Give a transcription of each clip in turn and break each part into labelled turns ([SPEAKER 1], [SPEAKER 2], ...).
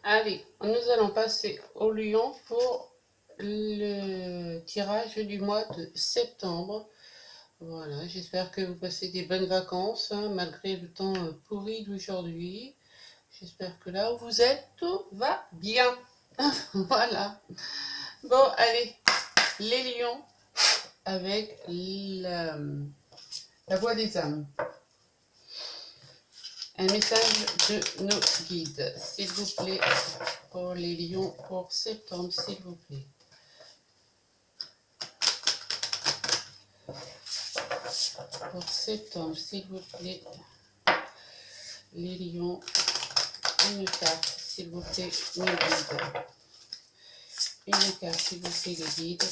[SPEAKER 1] Allez, nous allons passer au lion pour le tirage du mois de septembre. Voilà, j'espère que vous passez des bonnes vacances, hein, malgré le temps pourri d'aujourd'hui. J'espère que là où vous êtes, tout va bien. Voilà. Bon, allez, les lions avec la voix des âmes. Un message de nos guides, s'il vous plaît, pour les lions pour septembre, s'il vous plaît. Pour septembre, s'il vous plaît, les lions, une carte, s'il vous plaît, mes guides. Une carte, s'il vous plaît, les guides,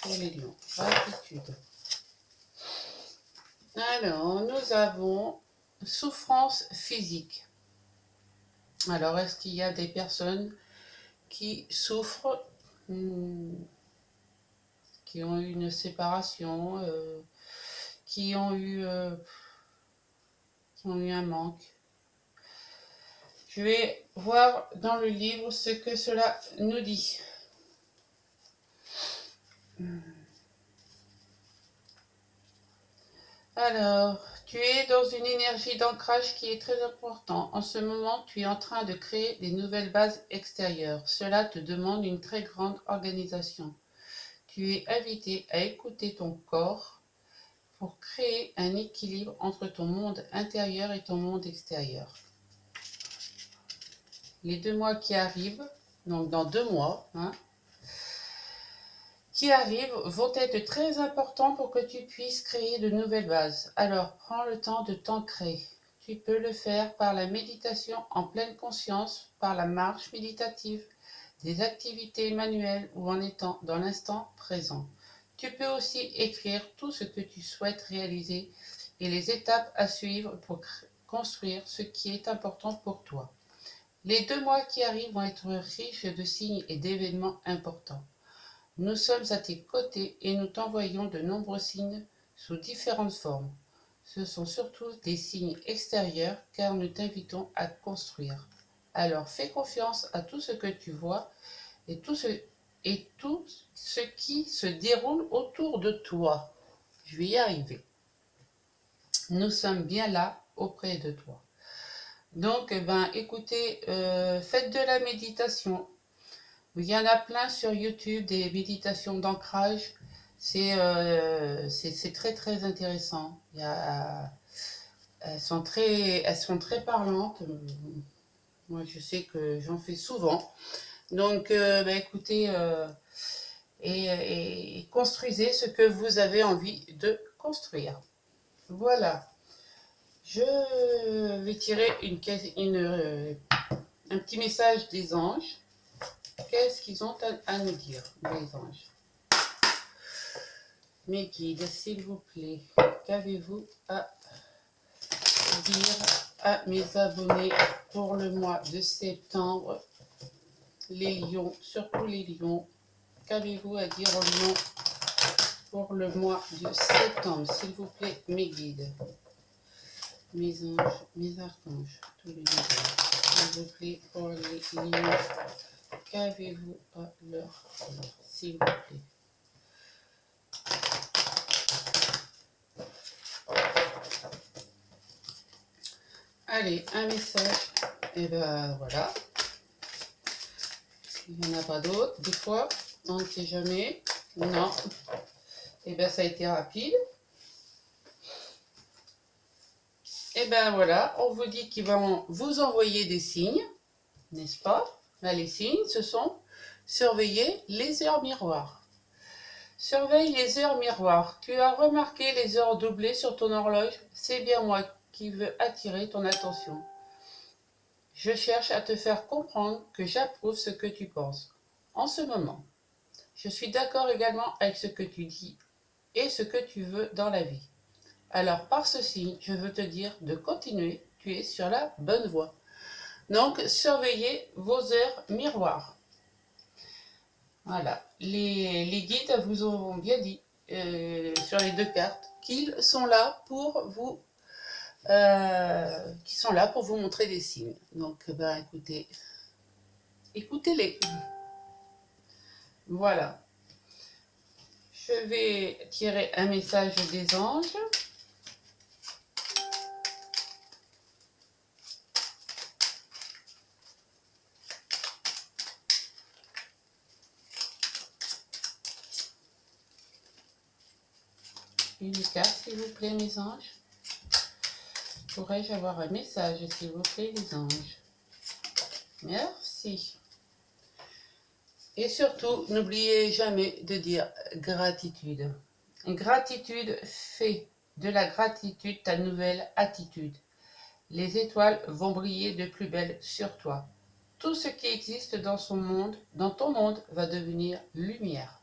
[SPEAKER 1] pour les lions. Gratitude. Alors, nous avons souffrance physique. Alors, est-ce qu'il y a des personnes qui souffrent, qui ont eu une séparation, qui ont eu un manque? Je vais voir dans le livre ce que cela nous dit. Alors, tu es dans une énergie d'ancrage qui est très importante. En ce moment, tu es en train de créer des nouvelles bases extérieures. Cela te demande une très grande organisation. Tu es invité à écouter ton corps pour créer un équilibre entre ton monde intérieur et ton monde extérieur. Les 2 mois qui arrivent, donc dans 2 mois, qui arrivent vont être très importants pour que tu puisses créer de nouvelles bases. Alors, prends le temps de t'ancrer. Tu peux le faire par la méditation en pleine conscience, par la marche méditative, des activités manuelles ou en étant dans l'instant présent. Tu peux aussi écrire tout ce que tu souhaites réaliser et les étapes à suivre pour construire ce qui est important pour toi. Les 2 mois qui arrivent vont être riches de signes et d'événements importants. Nous sommes à tes côtés et nous t'envoyons de nombreux signes sous différentes formes. Ce sont surtout des signes extérieurs car nous t'invitons à construire. Alors fais confiance à tout ce que tu vois et tout ce qui se déroule autour de toi. Je vais y arriver. Nous sommes bien là auprès de toi. Donc, écoutez, faites de la méditation. Il y en a plein sur YouTube, des méditations d'ancrage. C'est très très intéressant. Elles sont très parlantes. Moi, je sais que j'en fais souvent. Donc, écoutez, et construisez ce que vous avez envie de construire. Voilà. Je vais tirer un petit message des anges. Qu'est-ce qu'ils ont à nous dire, les anges? Mes guides, s'il vous plaît, qu'avez-vous à dire à mes abonnés pour le mois de septembre? Les lions, surtout les lions. Qu'avez-vous à dire aux lions pour le mois de septembre? S'il vous plaît, mes guides, mes anges, mes archanges, tous les guides. S'il vous plaît, pour les lions, qu'avez-vous à leur dire? S'il vous plaît. Allez, un message. Et ben voilà. Il n'y en a pas d'autres. Des fois, on ne sait jamais. Non. Et ben ça a été rapide. Et ben voilà, on vous dit qu'ils vont vous envoyer des signes, n'est-ce pas? Ben, les signes, ce sont surveiller les heures miroirs. Surveille les heures miroirs. Tu as remarqué les heures doublées sur ton horloge? C'est bien moi qui veux attirer ton attention. Je cherche à te faire comprendre que j'approuve ce que tu penses en ce moment. Je suis d'accord également avec ce que tu dis et ce que tu veux dans la vie. Alors par ce signe, je veux te dire de continuer, tu es sur la bonne voie. Donc surveillez vos heures miroirs. Voilà, les guides vous ont bien dit sur les 2 cartes qu'ils sont là pour vous montrer des signes. Donc écoutez, écoutez-les. Voilà. Je vais tirer un message des anges. Une carte, s'il vous plaît, mes anges. Pourrais-je avoir un message, s'il vous plaît, les anges? Merci. Et surtout, n'oubliez jamais de dire gratitude. Gratitude fait de la gratitude ta nouvelle attitude. Les étoiles vont briller de plus belle sur toi. Tout ce qui existe dans son monde, dans ton monde, va devenir lumière.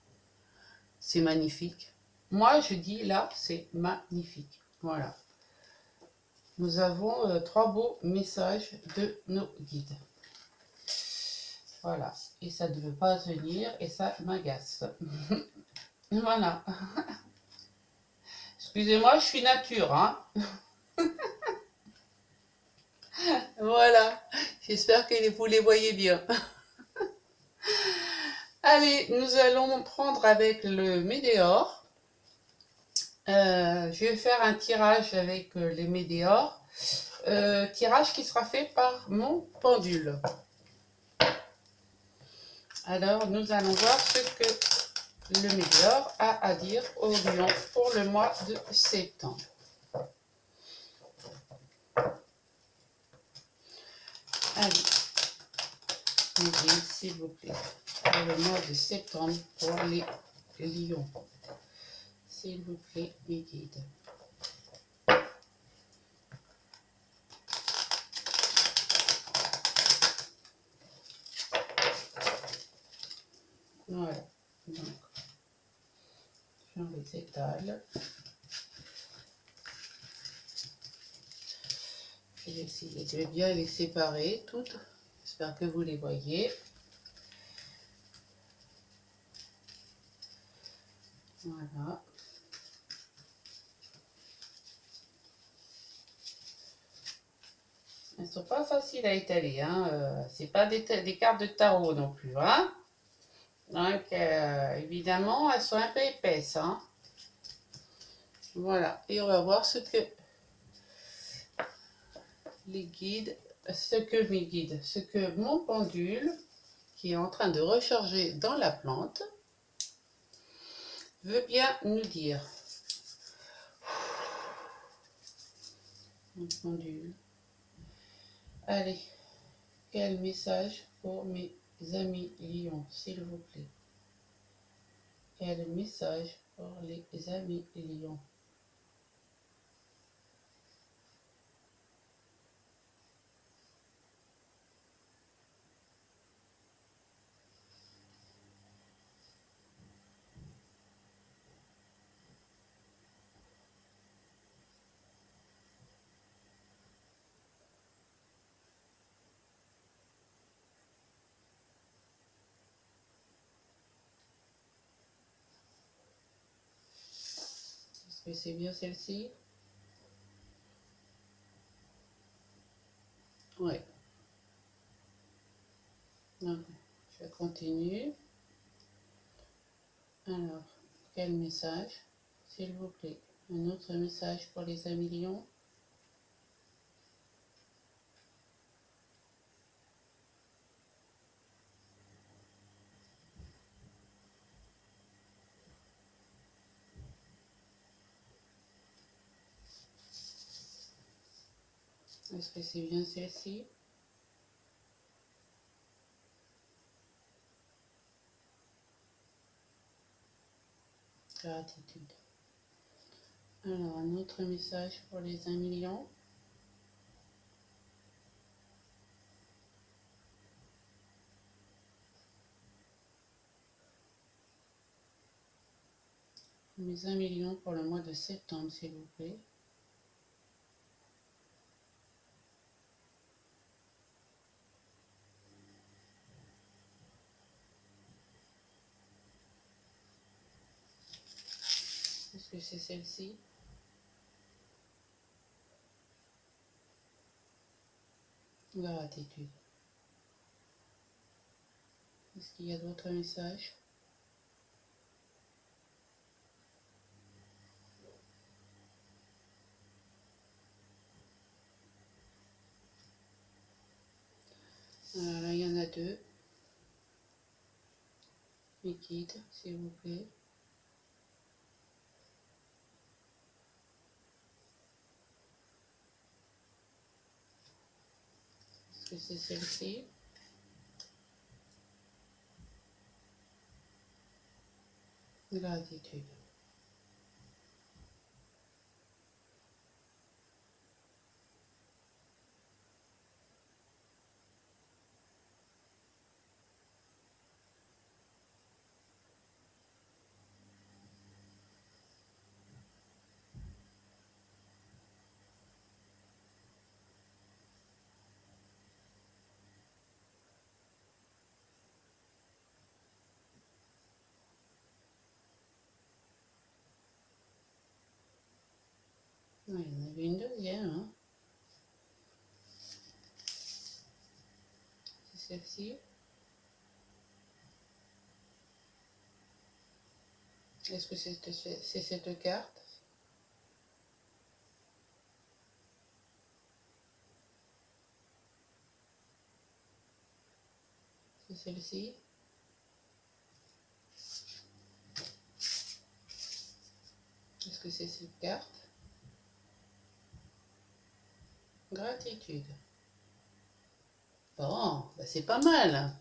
[SPEAKER 1] C'est magnifique. Moi, je dis là, c'est magnifique. Voilà. Nous avons 3 beaux messages de nos guides. Voilà. Et ça ne veut pas venir et ça m'agace. Voilà. Excusez-moi, je suis nature, hein. Voilà. J'espère que vous les voyez bien. Allez, nous allons prendre avec le météore. Je vais faire un tirage avec les météores. Tirage qui sera fait par mon pendule. Alors, nous allons voir ce que le météore a à dire au lion pour le mois de septembre. Allez, mes guides, s'il vous plaît, pour le mois de septembre pour les lions. S'il vous plaît, mes guides. Voilà, donc, je les étale. Je vais essayer de bien les séparer toutes. J'espère que vous les voyez. Voilà. Elles ne sont pas faciles à étaler, hein. C'est pas des cartes de tarot non plus, hein. Donc, évidemment, elles sont un peu épaisses, hein. Voilà. Et on va voir ce que les guides, ce que mon pendule, qui est en train de recharger dans la plante, veut bien nous dire. Mon pendule. Allez, quel message pour mes amis lions, s'il vous plaît? Quel message pour les amis lions? Est-ce que c'est bien celle-ci? Oui. Donc, je continue. Alors, quel message, s'il vous plaît? Un autre message pour les amis lions. Est-ce que c'est bien celle-ci? Gratitude. Alors, un autre message pour les amis lions. Mes amis lions pour le mois de septembre, s'il vous plaît. Est-ce que c'est celle-ci? Gratitude. Qu'est-ce qu'il y a d'autres messages? Là, il y en a deux. Mes guides, s'il vous plaît. Est-ce que c'est celle-ci? Gratitude. Il y en avait une deuxième. Hein. C'est celle-ci. Est-ce que c'est cette carte? C'est celle-ci. Est-ce que c'est cette carte? Gratitude. Bon, bah c'est pas mal.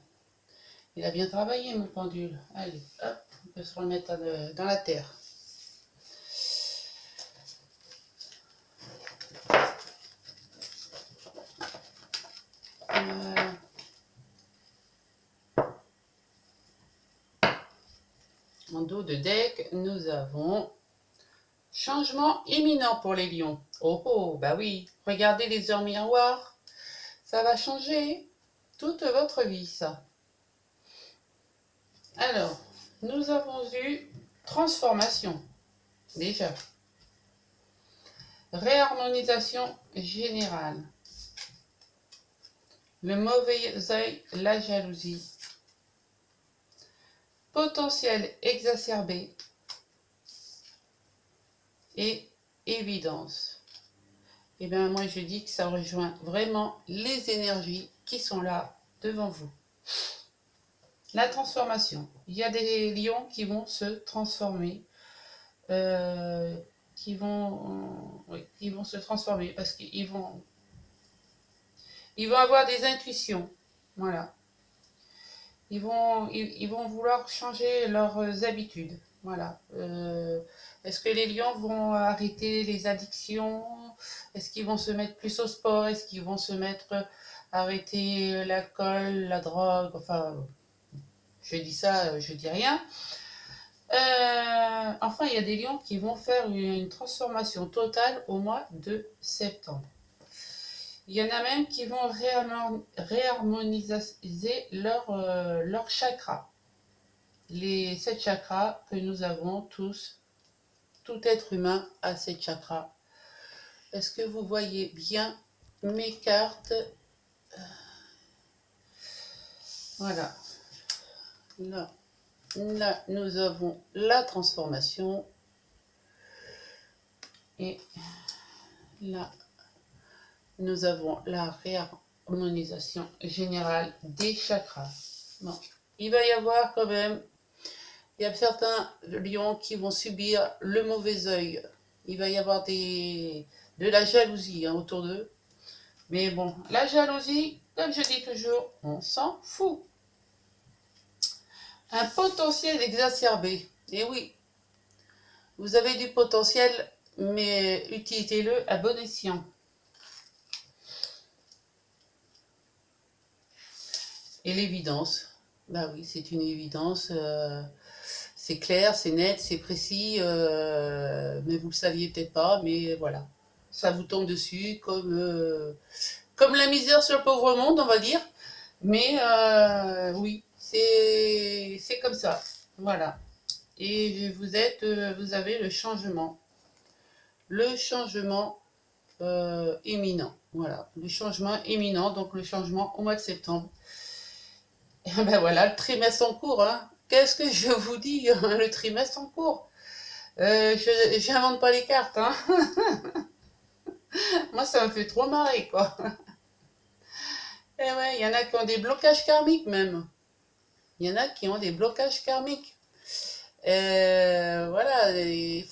[SPEAKER 1] Il a bien travaillé, mon pendule. Allez, hop, on peut se remettre dans la terre. Voilà. En dos de deck, nous avons changement imminent pour les lions. Oh oh, bah oui, regardez les heures miroirs. Ça va changer toute votre vie, ça. Alors, nous avons eu transformation, déjà. Réharmonisation générale. Le mauvais œil, la jalousie. Potentiel exacerbé. Et évidence. Et bien moi je dis que ça rejoint vraiment les énergies qui sont là devant vous. La transformation. Il y a des lions qui vont se transformer. Qui vont se transformer parce qu'ils vont avoir des intuitions. Voilà. Ils vont vouloir changer leurs habitudes. Voilà. Est-ce que les lions vont arrêter les addictions? Est-ce qu'ils vont se mettre plus au sport? Est-ce qu'ils vont se mettre arrêter l'alcool, la drogue? Enfin, je dis ça, je dis rien. Enfin, il y a des lions qui vont faire une transformation totale au mois de septembre. Il y en a même qui vont réharmoniser leur chakra. Les 7 chakras que nous avons tous, tout être humain a 7 chakras. Est-ce que vous voyez bien mes cartes? Voilà. Là, nous avons la transformation. Et là, nous avons la réharmonisation générale des chakras. Bon, il va y avoir quand même, il y a certains lions qui vont subir le mauvais œil. Il va y avoir de la jalousie autour d'eux. Mais bon, la jalousie, comme je dis toujours, on s'en fout. Un potentiel exacerbé. Et oui, vous avez du potentiel, mais utilisez-le à bon escient. Et l'évidence. Bah oui, c'est une évidence. C'est clair, c'est net, c'est précis, mais vous le saviez peut-être pas, mais voilà. Ça vous tombe dessus comme la misère sur le pauvre monde, on va dire. Mais oui, c'est comme ça. Voilà. Et vous avez le changement. Le changement imminent. Voilà. Le changement imminent, donc le changement au mois de septembre. Et ben voilà, le trimestre en cours, hein. Qu'est-ce que je vous dis, le trimestre en cours. Je n'invente pas les cartes, hein. Moi, ça me fait trop marrer, quoi. Et ouais, il y en a qui ont des blocages karmiques, même. Il y en a qui ont des blocages karmiques. Voilà, le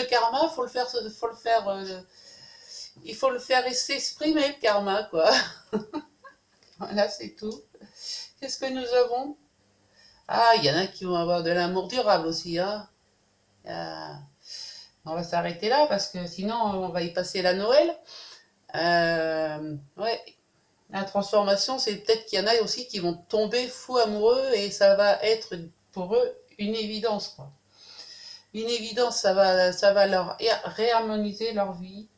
[SPEAKER 1] karma, il faut le faire s'exprimer, le karma, quoi. Voilà, c'est tout. Qu'est-ce que nous avons? Ah, il y en a qui vont avoir de l'amour durable aussi, hein. Euh, on va s'arrêter là parce que sinon on va y passer la Noël. Ouais, la transformation, c'est peut-être qu'il y en a aussi qui vont tomber fous amoureux et ça va être pour eux une évidence, quoi. Une évidence, ça va leur réharmoniser leur vie.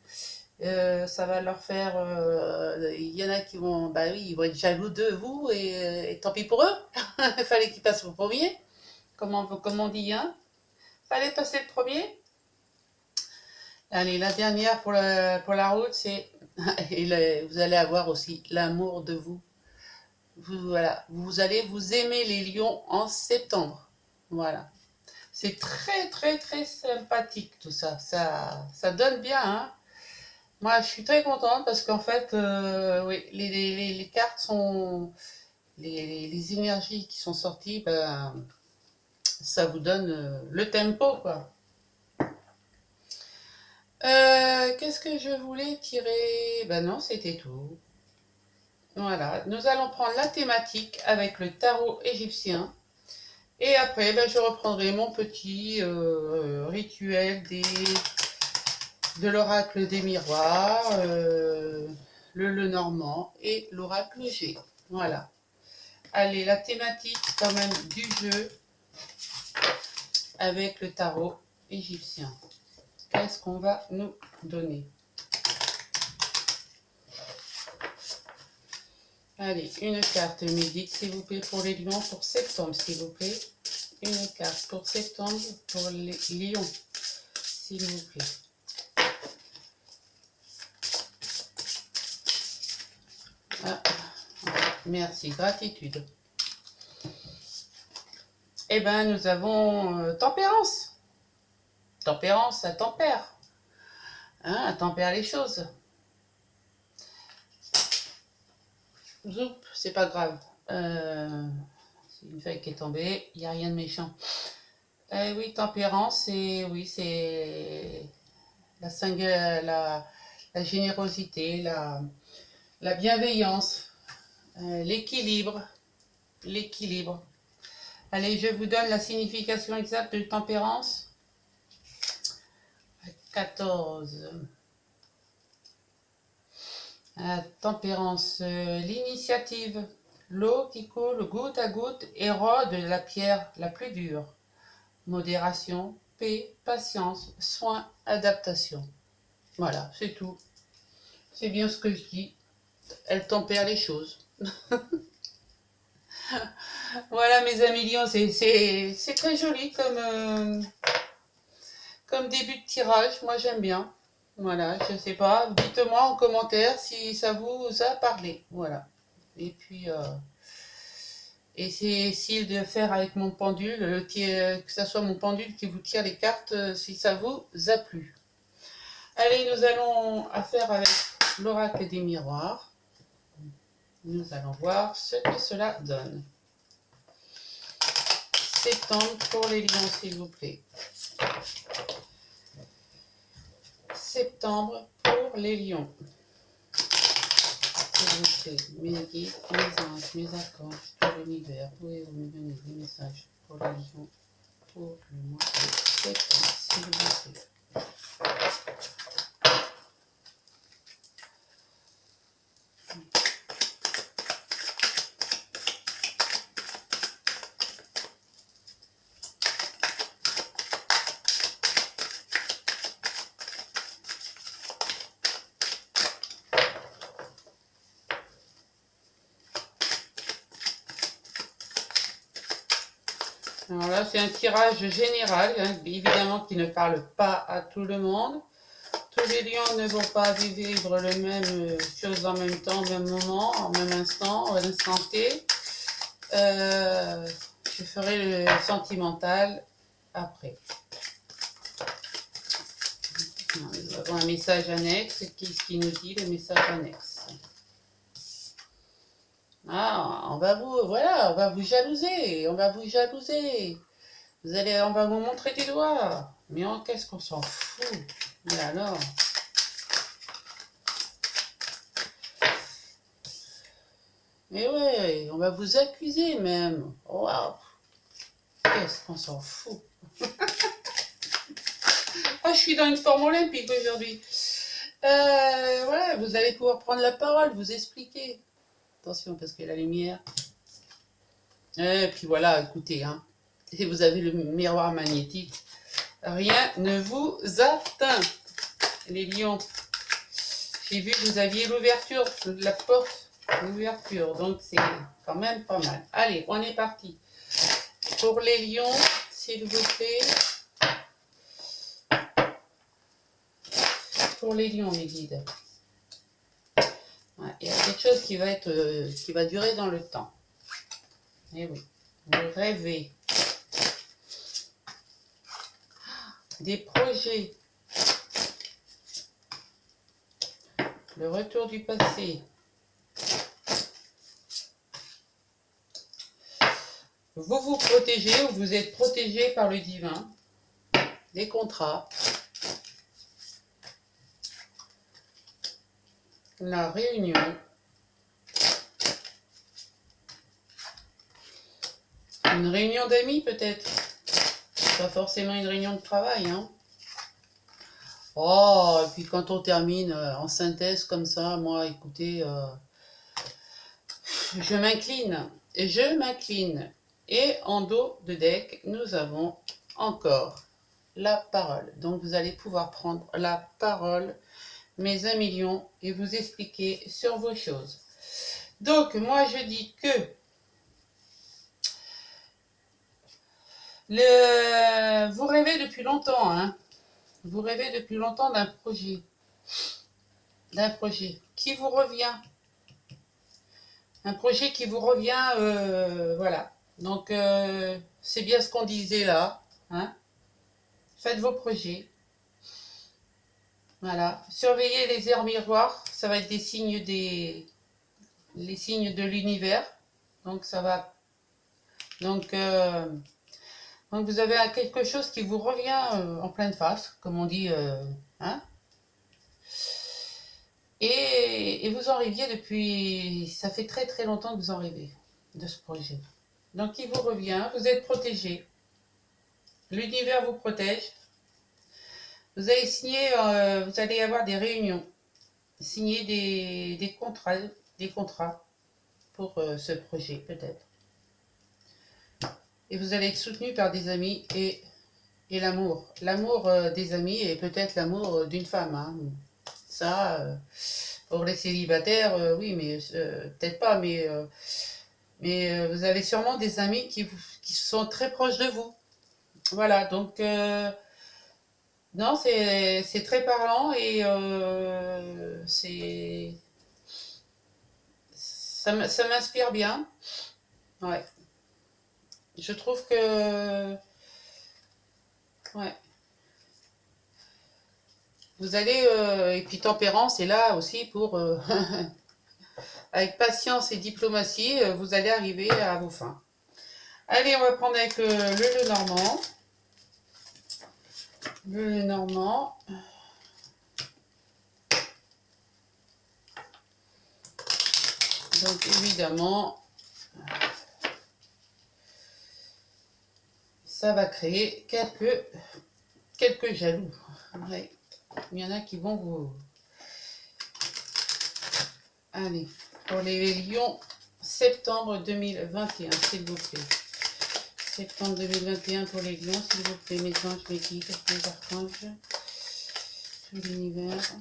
[SPEAKER 1] Ça va leur faire. Il y en a qui vont, bah oui, ils vont être jaloux de vous et tant pis pour eux. Il fallait qu'ils passent au premier. Comme on dit, hein. Fallait passer le premier. Allez, la dernière pour la route, c'est. Vous allez avoir aussi l'amour de vous. Voilà, vous allez vous aimer les lions en septembre. Voilà. C'est très, très, très sympathique tout ça. Ça donne bien, hein. Moi, je suis très contente parce qu'en fait, oui, les cartes sont. Les énergies qui sont sorties, ben, ça vous donne le tempo, quoi. Qu'est-ce que je voulais tirer? Ben non, c'était tout. Voilà, nous allons prendre la thématique avec le tarot égyptien. Et après, ben, je reprendrai mon petit rituel de l'oracle des miroirs, le normand et l'oracle G. Voilà. Allez, la thématique quand même du jeu avec le tarot égyptien. Qu'est-ce qu'on va nous donner? Allez, une carte médic, s'il vous plaît, pour les lions, pour septembre, s'il vous plaît. Une carte pour septembre, pour les lions, s'il vous plaît. Ah, merci, gratitude. Eh bien, nous avons tempérance. Tempérance, ça tempère. Hein, ça tempère les choses. Zoup, c'est pas grave. C'est une feuille qui est tombée, il n'y a rien de méchant. Oui, tempérance, c'est la générosité, la bienveillance, l'équilibre. L'équilibre. Allez, je vous donne la signification exacte de tempérance. 14. Tempérance, l'initiative. L'eau qui coule goutte à goutte érode la pierre la plus dure. Modération, paix, patience, soin, adaptation. Voilà, c'est tout. C'est bien ce que je dis. Elle tempère les choses. Voilà mes amis lions, c'est très joli comme début de tirage. Moi j'aime bien. Voilà, je sais pas. Dites-moi en commentaire si ça vous a parlé. Voilà. Et puis, essayez de faire avec mon pendule, que ça soit mon pendule qui vous tire les cartes si ça vous a plu. Allez, nous allons faire avec l'oracle des miroirs. Nous allons voir ce que cela donne. Septembre pour les lions, s'il vous plaît. Septembre pour les lions. S'il vous plaît, mes guides, mes anges, mes archanges, pour l'univers, pouvez-vous me donner des messages pour les lions pour le mois de septembre, s'il vous plaît. Alors là, c'est un tirage général, hein, évidemment qui ne parle pas à tout le monde. Tous les lions ne vont pas vivre le même chose en même temps, au même moment, au même instant, à l'instant T. Je ferai le sentimental après. Nous avons un message annexe. Qu'est-ce qui nous dit le message annexe? Ah, on va vous jalouser, on va vous jalouser. On va vous montrer du doigt. Mais qu'est-ce qu'on s'en fout? Mais alors? Mais ouais, on va vous accuser même. Waouh! Qu'est-ce qu'on s'en fout? Ah, je suis dans une forme olympique aujourd'hui. Voilà, vous allez pouvoir prendre la parole, vous expliquer. Attention, parce que la lumière. Et puis voilà, écoutez, hein. Si vous avez le miroir magnétique, rien ne vous atteint. Les lions. J'ai vu que vous aviez l'ouverture de la porte. L'ouverture, donc c'est quand même pas mal. Allez, on est parti. Pour les lions, s'il vous plaît. Pour les lions, mes guides. Ouais, il y a quelque chose qui va durer dans le temps. Eh oui, vous rêvez. Des projets. Le retour du passé. Vous vous protégez ou vous êtes protégé par le divin. Des contrats. La réunion. Une réunion d'amis peut-être. Pas forcément une réunion de travail, hein. Oh, et puis quand on termine en synthèse comme ça, moi, écoutez, je m'incline. Je m'incline. Et en dos de deck, nous avons encore la parole. Donc vous allez pouvoir prendre la parole, mes 1 million, et vous expliquer sur vos choses. Donc moi je dis que vous rêvez depuis longtemps, hein. Vous rêvez depuis longtemps d'un projet qui vous revient. Un projet qui vous revient, voilà. Donc c'est bien ce qu'on disait là, hein. Faites vos projets. Voilà. Surveillez les aires miroirs. Ça va être les signes de l'univers. Donc ça va. Donc vous avez quelque chose qui vous revient en pleine face, comme on dit, hein. Et vous en rêviez depuis. Ça fait très très longtemps que vous en rêvez de ce projet. Donc il vous revient. Vous êtes protégé. L'univers vous protège. Vous allez signer, vous allez avoir des réunions, signer des contrats pour ce projet peut-être. Et vous allez être soutenu par des amis et l'amour. L'amour des amis et peut-être l'amour d'une femme, hein. Ça, pour les célibataires, oui, mais peut-être pas, mais vous avez sûrement des amis qui sont très proches de vous. Voilà, donc non, c'est très parlant et ça m'inspire bien. Ouais. Je trouve que ouais. Vous allez et puis tempérance est là aussi pour avec patience et diplomatie, vous allez arriver à vos fins. Allez, on va prendre avec le normand. Le normand. Donc évidemment, ça va créer quelques jaloux. Ouais. Il y en a qui vont vous... Allez, pour les lions, septembre 2021, s'il vous plaît. Septembre 2021 pour les lions, s'il vous plaît, mes anges, mes guides, mes archanges, tout l'univers.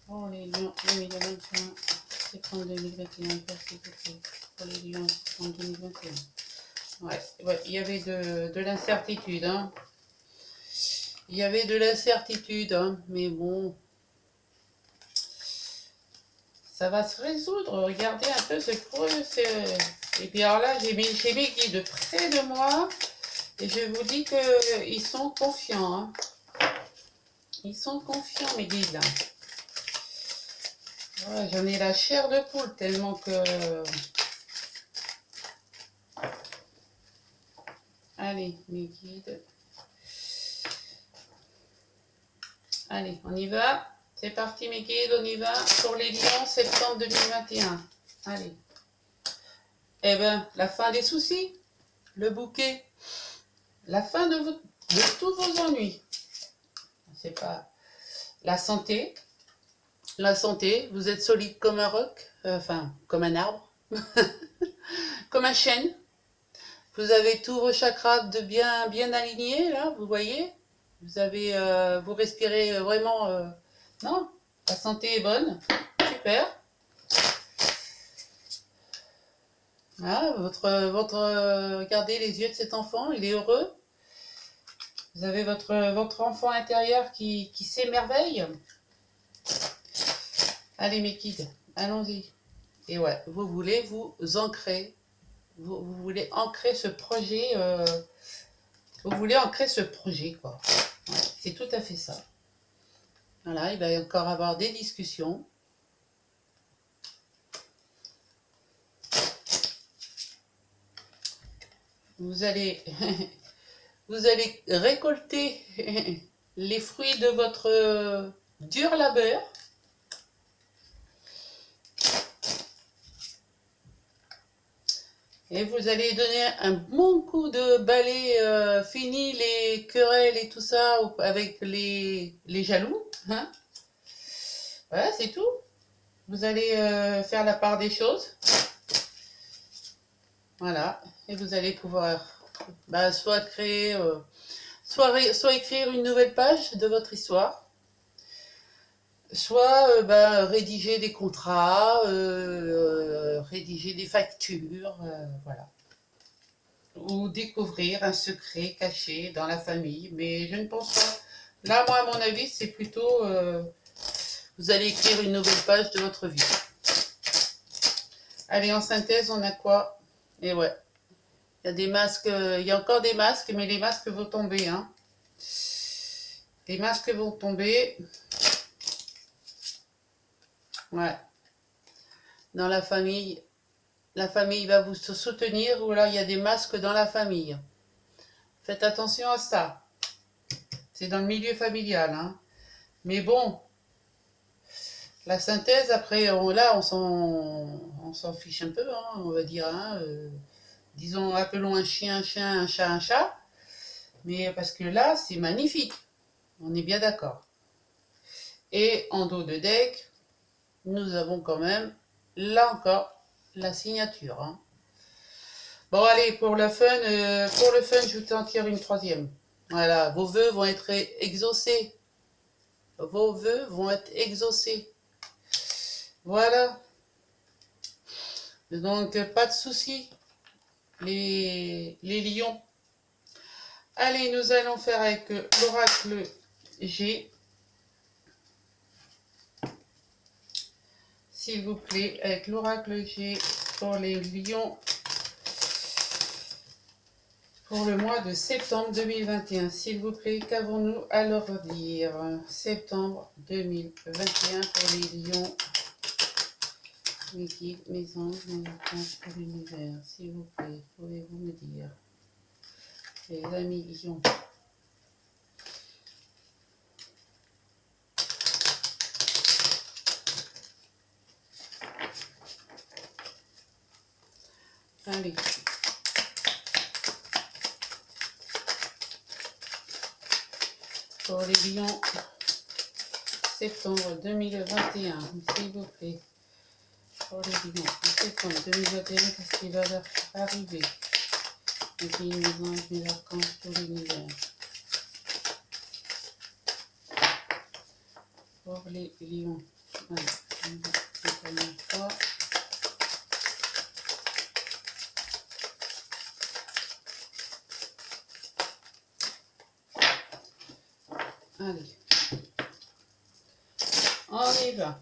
[SPEAKER 1] Pour les lions 2021, septembre 2021, s'il vous plaît. Pour les lions, septembre 2021. Ouais, il y avait de l'incertitude, hein. Il y avait de l'incertitude, hein, mais bon, ça va se résoudre. Regardez un peu ce Et puis alors là, j'ai mes guides près de moi. Et je vous dis qu'ils sont confiants. Hein. Ils sont confiants, mes guides. Là. Ouais, j'en ai la chair de poule tellement que... Allez, mes guides. Allez, on y va. C'est parti, mes guides, on y va. Pour les lions, septembre 2021. Allez. Eh bien, la fin des soucis. Le bouquet. La fin de tous vos ennuis. C'est pas... La santé. La santé. Vous êtes solide comme un roc. Enfin, comme un arbre. Comme un chêne. Vous avez tous vos chakras de bien alignés, là, vous voyez. Vous avez, vous respirez vraiment... non, la santé est bonne. Super. Ah, regardez les yeux de cet enfant, il est heureux. Vous avez votre enfant intérieur qui s'émerveille. Allez, mes kids, allons-y. Et ouais, vous voulez vous ancrer. Vous voulez ancrer ce projet. Vous voulez ancrer ce projet, quoi. Ouais, c'est tout à fait ça. Voilà, il va y encore avoir des discussions. Vous allez récolter les fruits de votre dur labeur. Et vous allez donner un bon coup de balai, fini les querelles et tout ça avec les jaloux. Hein, voilà, c'est tout. Vous allez faire la part des choses. Voilà. Et vous allez pouvoir soit créer, soit écrire une nouvelle page de votre histoire, soit rédiger des contrats, rédiger des factures, voilà. Ou découvrir un secret caché dans la famille. Mais je ne pense pas. Là, moi, à mon avis, c'est plutôt... vous allez écrire une nouvelle page de votre vie. Allez, en synthèse, on a quoi? Et ouais. Il y a des masques, il y a encore des masques, mais les masques vont tomber. Hein. Les masques vont tomber. Ouais. Dans la famille va vous soutenir, ou là, il y a des masques dans la famille. Faites attention à ça. C'est dans le milieu familial. Hein. Mais bon, la synthèse, après, là, on s'en fiche un peu, hein, on va dire. Hein, disons, appelons un chien un chien, un chat un chat. Mais parce que là, c'est magnifique. On est bien d'accord. Et en dos de deck, nous avons quand même, là encore, la signature. Hein. Bon, allez, pour le fun, je vous en tire une troisième. Voilà, vos vœux vont être exaucés. Vos vœux vont être exaucés. Voilà. Donc, pas de soucis, les lions. Allez, nous allons faire avec l'oracle G. S'il vous plaît, avec l'oracle G pour les lions pour le mois de septembre 2021. S'il vous plaît, qu'avons-nous à leur dire? Septembre 2021 pour les lions. Mes guides, mes anges, mes archanges pour l'univers. S'il vous plaît, pouvez-vous me dire? Les amis lions. Allez. Pour les lions, septembre 2021, s'il vous plaît. Pour les lions, septembre 2021, qu'est-ce qui va leur arriver? Les guides, mes anges, mes archanges pour l'univers. Pour les lions. Voilà, la première fois. Allez, on y va.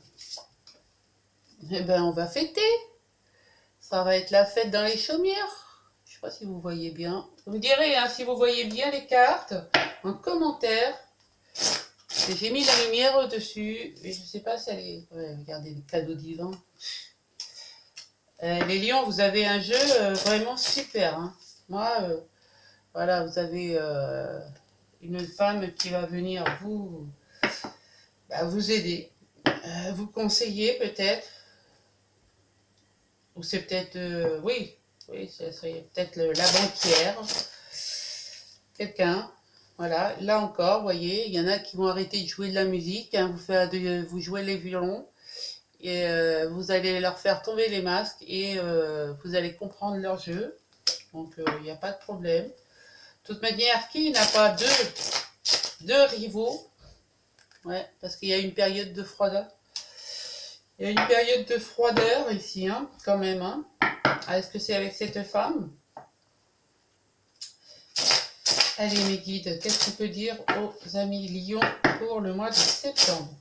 [SPEAKER 1] Eh ben, on va fêter. Ça va être la fête dans les chaumières. Je sais pas si vous voyez bien. Vous me direz hein, si vous voyez bien les cartes en commentaire. J'ai mis la lumière au-dessus. Et je sais pas si elle est... Ouais, regardez le cadeau divin. Les lions, vous avez un jeu vraiment super. Hein. Moi, voilà, vous avez une femme qui va venir vous aider, vous conseiller peut-être. Ou c'est peut-être, oui, ça serait peut-être la banquière, quelqu'un. Voilà, là encore, vous voyez, il y en a qui vont arrêter de jouer de la musique, hein, vous jouez les violons, et vous allez leur faire tomber les masques, et vous allez comprendre leur jeu, donc il n'y a pas de problème. De toute manière, qui n'a pas deux rivaux? Ouais, parce qu'il y a une période de froideur. Il y a une période de froideur ici, hein, quand même, hein. Ah, est-ce que c'est avec cette femme? Allez mes guides, qu'est-ce qu'on peut dire aux amis lions pour le mois de septembre?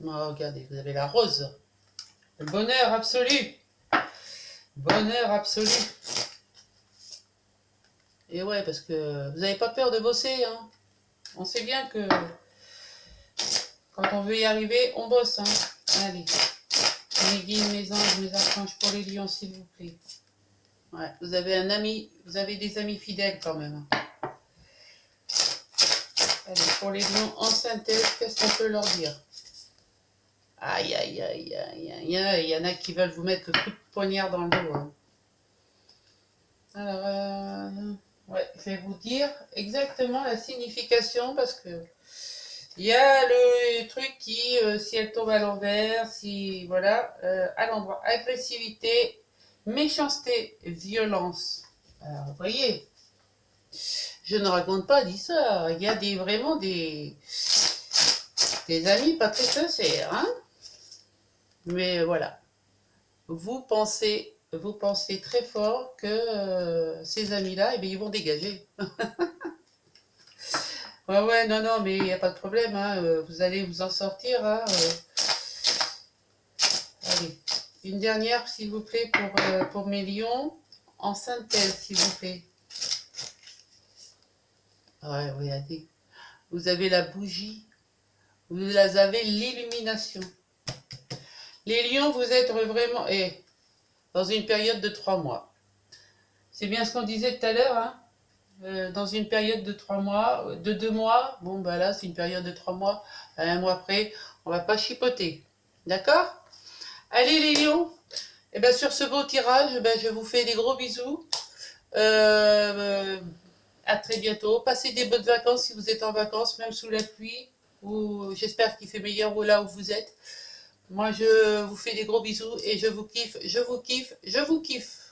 [SPEAKER 1] Oh, regardez, vous avez la rose. Le bonheur absolu. Bonheur absolu. Et ouais, parce que vous n'avez pas peur de bosser, hein. On sait bien que quand on veut y arriver, on bosse, hein. Allez. Mes guides, mes anges, mes archanges pour les lions, s'il vous plaît. Ouais, vous avez un ami, vous avez des amis fidèles quand même. Allez, pour les lions en synthèse, qu'est-ce qu'on peut leur dire? Aïe, aïe, aïe, aïe, aïe, il y en a qui veulent vous mettre le coup de poignard dans le dos. Hein. Alors, ouais, je vais vous dire exactement la signification parce que il y a le truc qui, si elle tombe à l'envers, si, voilà, à l'endroit, agressivité, méchanceté, violence. Alors, vous voyez, je ne raconte pas ça. Il y a vraiment des amis pas très sincères, hein. Mais voilà, vous pensez très fort que ces amis-là, eh bien, ils vont dégager. Ouais, non, mais il n'y a pas de problème, hein, vous allez vous en sortir. Hein, Allez, une dernière, s'il vous plaît, pour mes lions, en synthèse, s'il vous plaît. Ouais, regardez, vous avez la bougie, vous avez l'illumination. Les lions, vous êtes vraiment dans une période de 3 mois. C'est bien ce qu'on disait tout à l'heure, hein. Dans une période de 3 mois, de 2 mois, bon bah là c'est une période de 3 mois, à un mois près, on va pas chipoter. D'accord? Allez les lions, et bien sur ce beau tirage, je vous fais des gros bisous. À très bientôt. Passez des bonnes vacances si vous êtes en vacances, même sous la pluie. Ou j'espère qu'il fait meilleur là où vous êtes. Moi je vous fais des gros bisous et je vous kiffe, je vous kiffe, je vous kiffe.